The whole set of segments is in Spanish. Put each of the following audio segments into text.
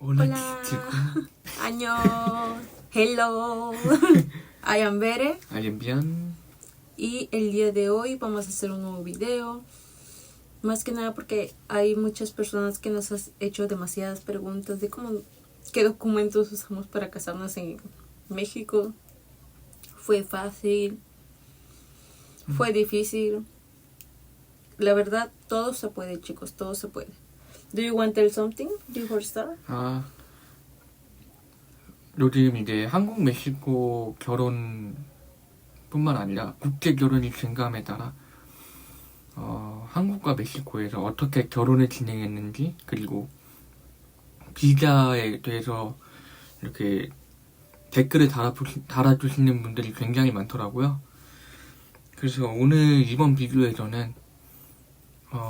Hola, Hola, chico. año, hello, I am Bere I am bien. y el día de hoy vamos a hacer un nuevo video. Más que nada porque hay muchas personas que nos han hecho demasiadas preguntas de qué documentos usamos para casarnos en México. Fue fácil, fue difícil. La verdad, todo se puede, chicos, todo se puede. Do you want to tell something before start? 아, 요즘 이제 한국 멕시코 결혼뿐만 아니라 국제 결혼이 증가함에 따라 한국과 멕시코에서 어떻게 결혼을 진행했는지 그리고 비자에 대해서 이렇게 댓글을 달아주시는 분들이 굉장히 많더라고요. 그래서 오늘 이번 비디오에서는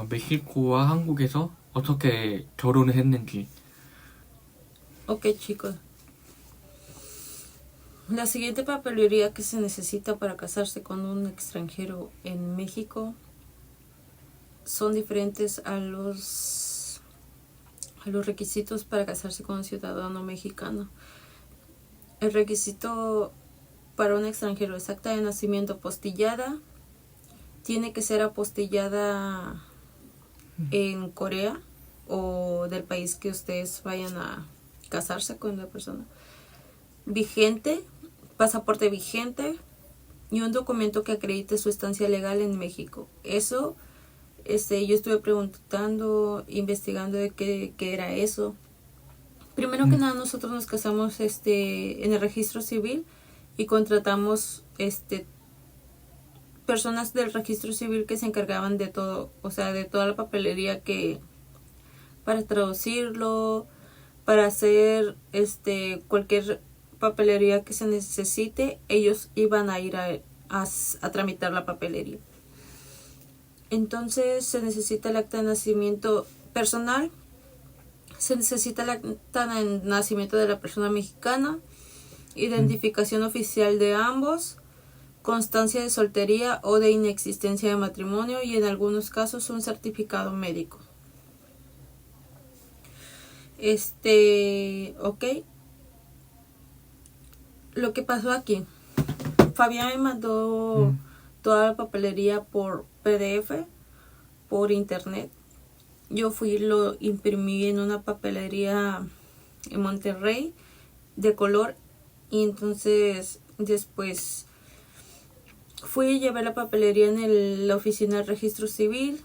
멕시코와 한국에서 어떻게 결혼을 했는지. Ok, chicos. La siguiente papelería que se necesita para casarse con un extranjero en México son diferentes a los requisitos para casarse con un ciudadano mexicano. El requisito para un extranjero es acta de nacimiento apostillada. Tiene que ser apostillada en Corea o del país que ustedes vayan a casarse con la persona. Vigente, pasaporte vigente y un documento que acredite su estancia legal en México. Eso, yo estuve preguntando, investigando de qué era eso. Primero que nada, nosotros nos casamos en el registro civil y contratamos personas del registro civil que se encargaban de todo, o sea, de toda la papelería que para traducirlo, para hacer cualquier papelería que se necesite, ellos iban a ir a tramitar la papelería. Entonces se necesita el acta de nacimiento personal, se necesita el acta de nacimiento de la persona mexicana, identificación oficial de ambos, constancia de soltería o de inexistencia de matrimonio y en algunos casos un certificado médico. Ok. Lo que pasó aquí, Fabián me mandó toda la papelería por PDF, por internet. Yo fui y lo imprimí en una papelería en Monterrey de color y entonces después fui y llevé la papelería en la oficina del registro civil.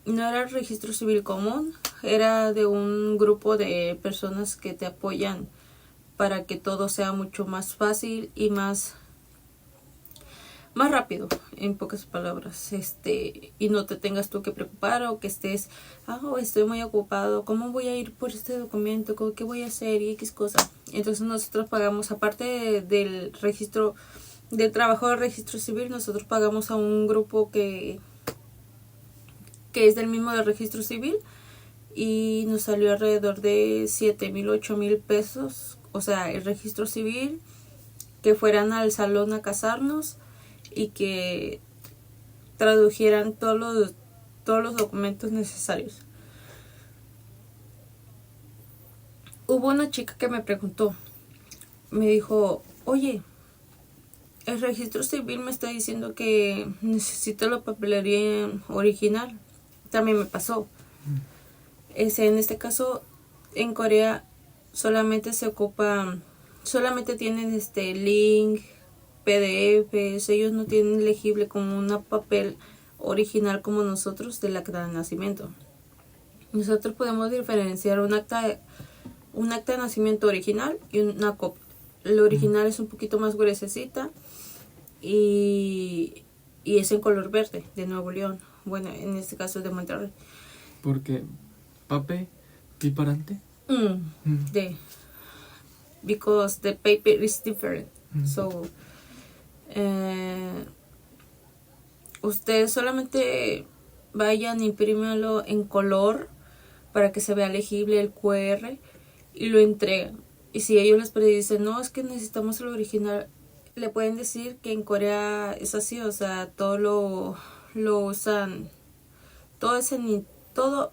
No era el registro civil común, era de un grupo de personas que te apoyan para que todo sea mucho más fácil y más rápido, en pocas palabras, y no te tengas tú que preocupar o que estés, estoy muy ocupado, ¿cómo voy a ir por este documento? ¿Qué voy a hacer? Y X cosa. Entonces nosotros pagamos, aparte del registro, del trabajo del registro civil, nosotros pagamos a un grupo que es del mismo del registro civil y nos salió alrededor de 7,000, 8,000 pesos, o sea, el registro civil, que fueran al salón a casarnos y que tradujeran todos los documentos necesarios. Hubo una chica que me preguntó, me dijo, oye, el registro civil me está diciendo que necesito la papelería original. También me pasó. En este caso, en Corea solamente se ocupa, solamente tienen link, PDFs, ellos no tienen legible como un papel original como nosotros del acta de nacimiento. Nosotros podemos diferenciar un acta de nacimiento original y una copia. El original es un poquito más gruesecita y es en color verde de Nuevo León. Bueno, en este caso es de Monterrey. Porque papel diferente. Because the paper is different. So ustedes solamente vayan, imprímanlo en color para que se vea legible el QR y lo entregan. Y si ellos les predicen, no, es que necesitamos el original, le pueden decir que en Corea es así, o sea, todo lo usan, todo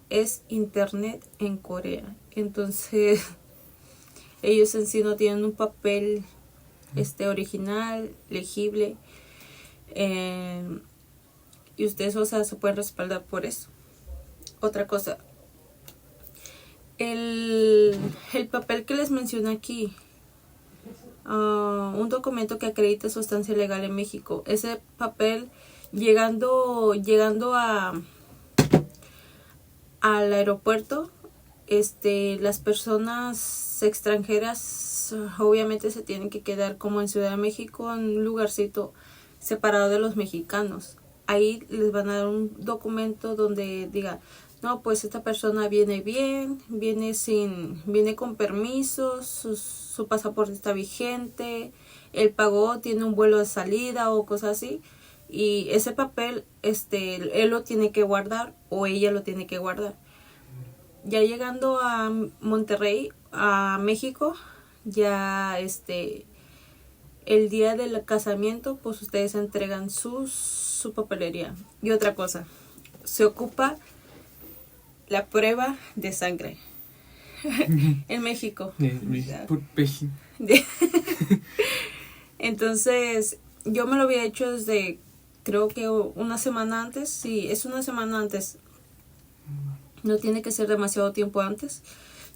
es internet en Corea. Entonces ellos en sí no tienen un papel original, legible, y ustedes, o sea, se pueden respaldar por eso. Otra cosa, el papel que les mencioné aquí, un documento que acredita su estancia legal en México. Ese papel, llegando al aeropuerto, las personas extranjeras obviamente se tienen que quedar como en Ciudad de México, en un lugarcito separado de los mexicanos. Ahí les van a dar un documento donde diga, no, pues esta persona viene bien, viene con permiso, su pasaporte está vigente, él pagó, tiene un vuelo de salida o cosas así. Y ese papel, él lo tiene que guardar o ella lo tiene que guardar. Ya llegando a Monterrey, a México, ya el día del casamiento, pues ustedes entregan su papelería. Y otra cosa, se ocupa la prueba de sangre en México. Por peji. Entonces, yo me lo había hecho desde, creo que una semana antes. Sí, es una semana antes. No tiene que ser demasiado tiempo antes.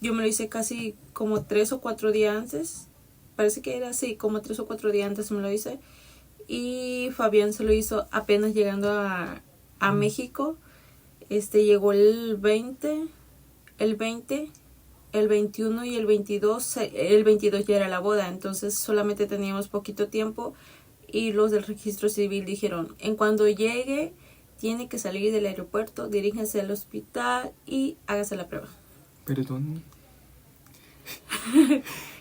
Yo me lo hice casi como 3 o 4 días antes. Parece que era así, como 3 o 4 días antes me lo hice. Y Fabián se lo hizo apenas llegando a México. Llegó el 20, el 21 y el 22. El 22 ya era la boda, entonces solamente teníamos poquito tiempo. Y los del registro civil dijeron, en cuando llegue, tiene que salir del aeropuerto, diríjase al hospital y hágase la prueba. Perdón.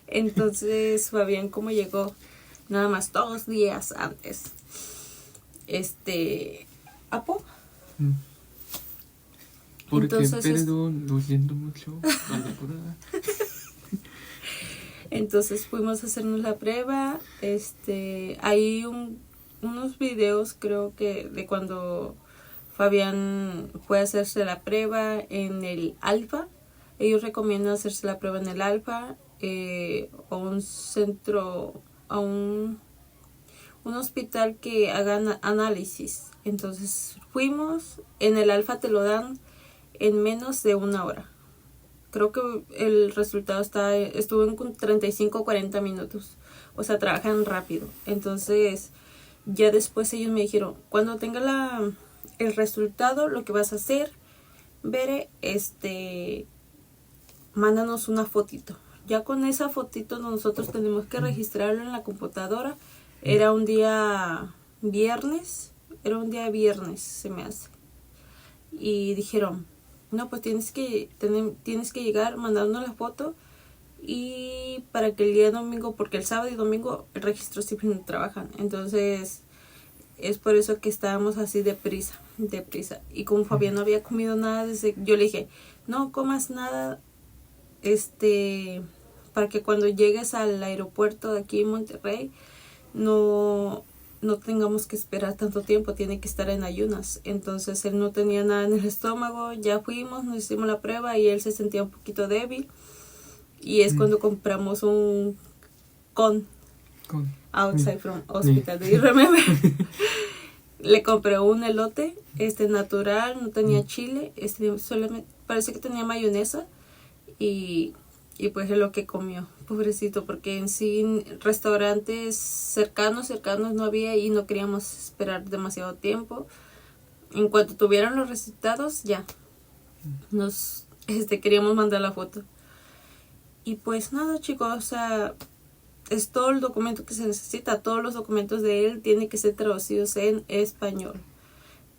Entonces Fabián, como llegó nada más 2 días antes, ¿apo? Porque, Entonces, perdón, lo siento mucho. Vale, por nada. Entonces fuimos a hacernos la prueba. Hay unos videos, creo que de cuando Fabián fue a hacerse la prueba en el Alfa. Ellos recomiendan hacerse la prueba en el Alfa, o un centro, a un hospital que hagan análisis. Entonces fuimos, en el Alfa te lo dan en menos de 1 hora. Creo que el resultado estuvo en 35 o 40 minutos. O sea, trabajan rápido. Entonces, ya después ellos me dijeron, cuando tenga el resultado, lo que vas a hacer, Bere, mándanos una fotito. Ya con esa fotito nosotros tenemos que registrarlo en la computadora. Era un día viernes, se me hace. Y dijeron, no, pues tienes que llegar mandando la foto, y para que el día domingo, porque el sábado y domingo el registro civil no trabajan. Entonces es por eso que estábamos así deprisa. Y como Fabián no había comido nada yo le dije, no comas nada, para que cuando llegues al aeropuerto de aquí en Monterrey no tengamos que esperar tanto tiempo, tiene que estar en ayunas. Entonces él no tenía nada en el estómago. Ya fuimos, nos hicimos la prueba y él se sentía un poquito débil, y es cuando compramos un con outside from hospital, do you remember? Le compré un elote natural, no tenía chile, solamente parece que tenía mayonesa, y pues es lo que comió, pobrecito, porque en sí restaurantes cercanos no había y no queríamos esperar demasiado tiempo. En cuanto tuvieran los resultados, ya nos queríamos mandar la foto. Y pues nada, chicos, o sea, es todo el documento que se necesita. Todos los documentos de él tienen que ser traducidos en español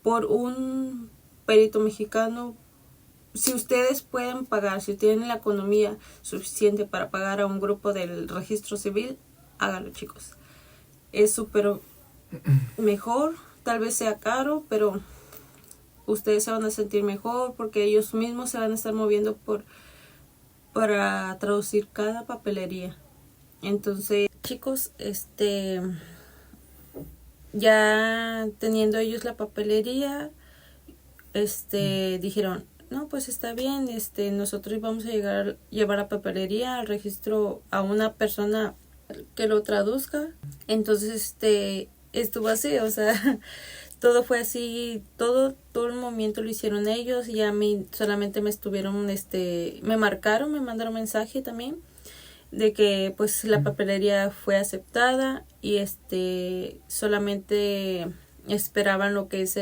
por un perito mexicano. Si ustedes pueden pagar, si tienen la economía suficiente para pagar a un grupo del registro civil, háganlo, chicos. Es súper mejor. Tal vez sea caro, pero ustedes se van a sentir mejor porque ellos mismos se van a estar moviendo para traducir cada papelería. Entonces, chicos, ya teniendo ellos la papelería, dijeron, no, pues está bien, nosotros vamos a llevar a papelería, al registro, a una persona que lo traduzca. Entonces, estuvo así, o sea, todo fue así, todo el movimiento lo hicieron ellos, y a mí solamente me estuvieron, me marcaron, me mandaron mensaje también de que pues la papelería fue aceptada, y solamente esperaban lo que es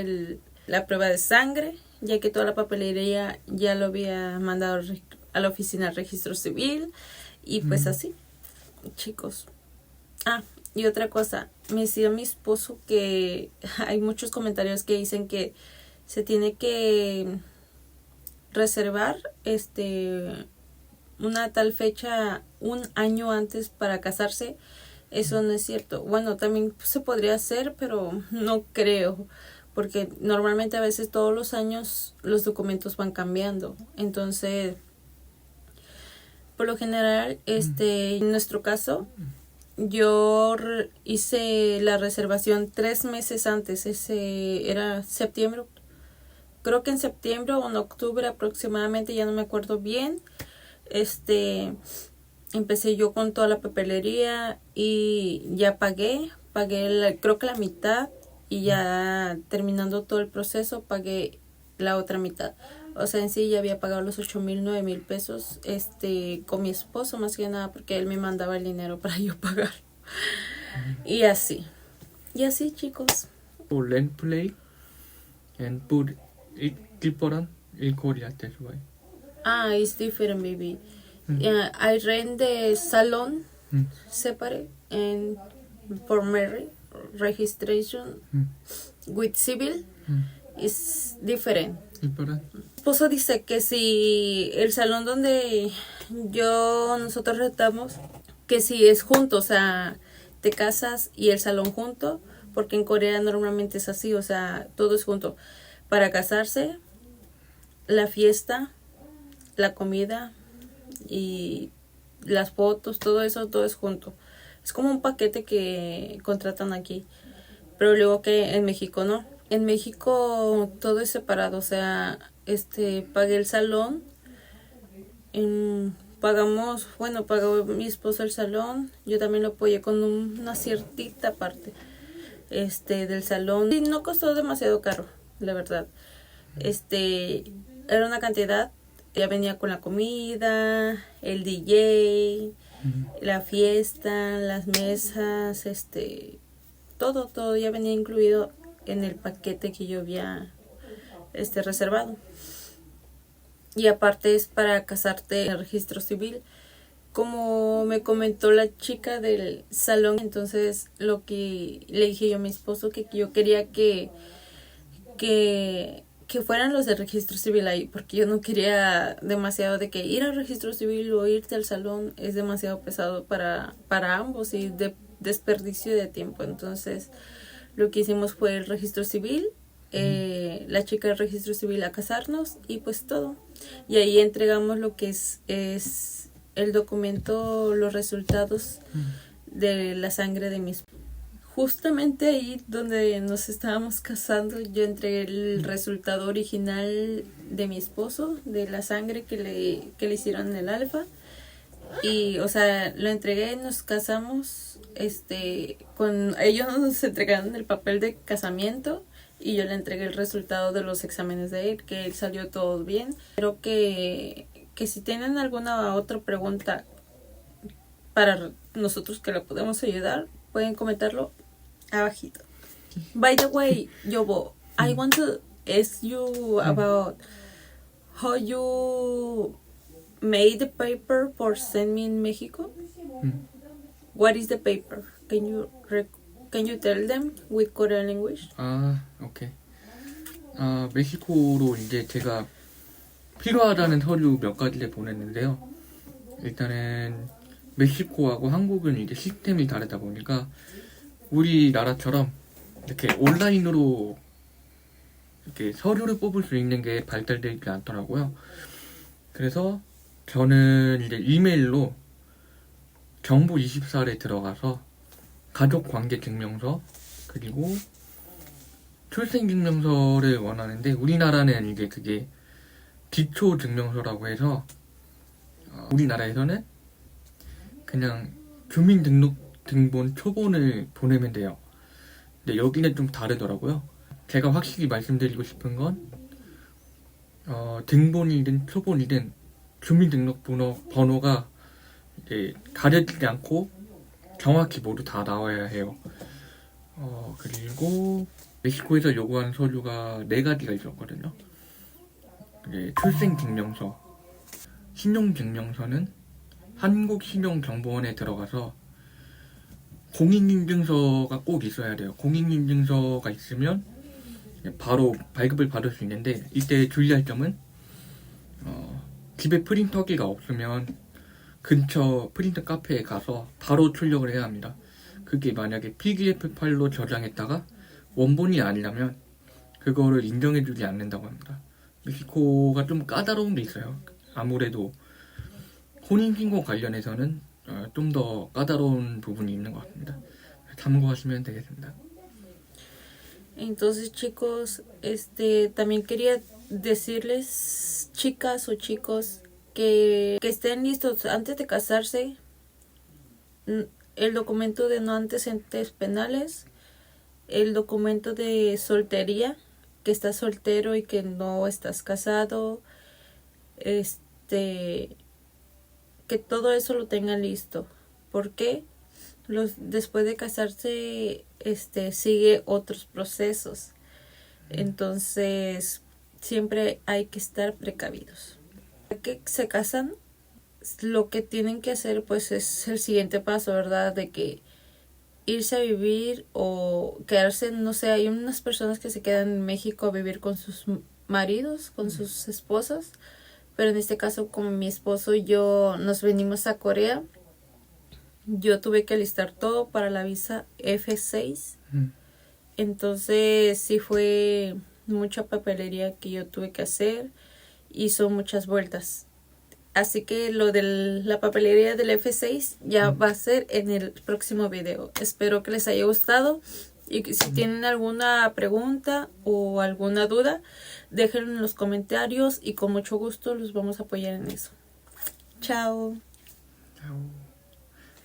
la prueba de sangre, ya que toda la papelería ya lo había mandado a la oficina del registro civil, y pues así, chicos. Ah, y otra cosa, me decía mi esposo que hay muchos comentarios que dicen que se tiene que reservar una tal fecha un año antes para casarse. Eso no es cierto. Bueno, también se podría hacer, pero no creo, porque normalmente a veces todos los años los documentos van cambiando. Entonces, por lo general, en nuestro caso, yo hice la reservación 3 meses antes. Ese era septiembre, creo que en septiembre o en octubre aproximadamente, ya no me acuerdo bien. Empecé yo con toda la papelería y ya pagué creo que la mitad, y ya terminando todo el proceso pagué la otra mitad. O sea, en sí ya había pagado los 8,000, 9,000 pesos con mi esposo, más que nada porque él me mandaba el dinero para yo pagar. Y así, chicos. 렌 플레이 and put it different in Korea. That's why. It's different, baby. I rent the salon separate, and for marriage registration with civil is different. Different. Mi esposo dice que si el salón donde nosotros rentamos, que si es junto, o sea, te casas y el salón junto, porque en Corea normalmente es así, o sea, todo es junto. Para casarse, la fiesta, la comida y las fotos, todo eso, todo es junto. Es como un paquete que contratan aquí. Pero luego que en México no. En México todo es separado, o sea, pagué el salón, pagó mi esposo el salón, yo también lo apoyé con una ciertita parte del salón, y no costó demasiado caro, la verdad. Era una cantidad, ya venía con la comida, el DJ, la fiesta, las mesas, todo ya venía incluido en el paquete que yo había reservado. Y aparte es para casarte en el registro civil. Como me comentó la chica del salón, entonces lo que le dije yo a mi esposo, que yo quería que fueran los del registro civil ahí, porque yo no quería demasiado de que ir al registro civil o irte al salón es demasiado pesado para ambos y de desperdicio de tiempo. Entonces lo que hicimos fue el registro civil, la chica del registro civil a casarnos, y pues todo. Y ahí entregamos lo que es el documento, los resultados de la sangre de mi esposo. Justamente ahí donde nos estábamos casando, yo entregué el resultado original de mi esposo, de la sangre que le hicieron en el alfa. Y, o sea, lo entregué, nos casamos, ellos nos entregaron el papel de casamiento, y yo le entregué el resultado de los exámenes de él, que salió todo bien. Espero que si tienen alguna otra pregunta para nosotros que le podemos ayudar, pueden comentarlo abajito. By the way, Yobo, I want to ask you about how you made the paper for send me in Mexico. What is the paper? Can you tell them with Korean language? 오케이. 멕시코로 이제 제가 필요하다는 서류 몇 가지를 보냈는데요. 일단은 멕시코하고 한국은 이제 시스템이 다르다 보니까 우리나라처럼 이렇게 온라인으로 이렇게 서류를 뽑을 수 있는 게 발달되어 있지 않더라고요. 그래서 저는 이제 이메일로 정부24에 들어가서 가족관계증명서 그리고 출생증명서를 원하는데, 우리나라는 이제 그게 기초 증명서라고 해서 우리나라에서는 그냥 주민등록등본 초본을 보내면 돼요. 근데 여기는 좀 다르더라고요. 제가 확실히 말씀드리고 싶은 건 등본이든 초본이든 주민등록번호가 이제 가려지지 않고 정확히 모두 다 나와야 해요. 그리고 멕시코에서 요구하는 서류가 4가지가 있었거든요. 출생증명서, 신용증명서는 한국신용정보원에 들어가서 공인인증서가 꼭 있어야 돼요. 공인인증서가 있으면 바로 발급을 받을 수 있는데, 이때 주의할 점은 집에 프린터기가 없으면 근처 프린터 카페에 가서 바로 출력을 해야 합니다. 그게 만약에 PDF 파일로 저장했다가 원본이 아니라면 그거를 인정해주지 않는다고 합니다. 멕시코가 좀 까다로운 게 있어요. 아무래도 혼인신고 관련해서는 좀 더 까다로운 부분이 있는 것 같습니다. 참고하시면 되겠습니다. Entonces, chicos, también quería decirles, chicas o chicos, que estén listos antes de casarse. El documento de no antecedentes penales, el documento de soltería, que estás soltero y que no estás casado, que todo eso lo tengan listo. ¿Por qué? Después de casarse, sigue otros procesos. Entonces, siempre hay que estar precavidos. Ya que se casan, lo que tienen que hacer, pues, es el siguiente paso, ¿verdad? De que irse a vivir o quedarse, no sé, hay unas personas que se quedan en México a vivir con sus maridos, con sus esposas, pero en este caso, como mi esposo y yo nos venimos a Corea, yo tuve que alistar todo para la visa F6. Entonces sí fue mucha papelería que yo tuve que hacer y son muchas vueltas. Así que lo de la papelería del F6 ya va a ser en el próximo video. Espero que les haya gustado y que si tienen alguna pregunta o alguna duda, déjenlo en los comentarios y con mucho gusto los vamos a apoyar en eso. Chao. Chao.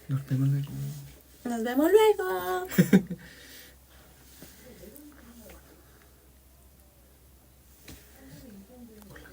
Nos vemos luego. Nos vemos luego.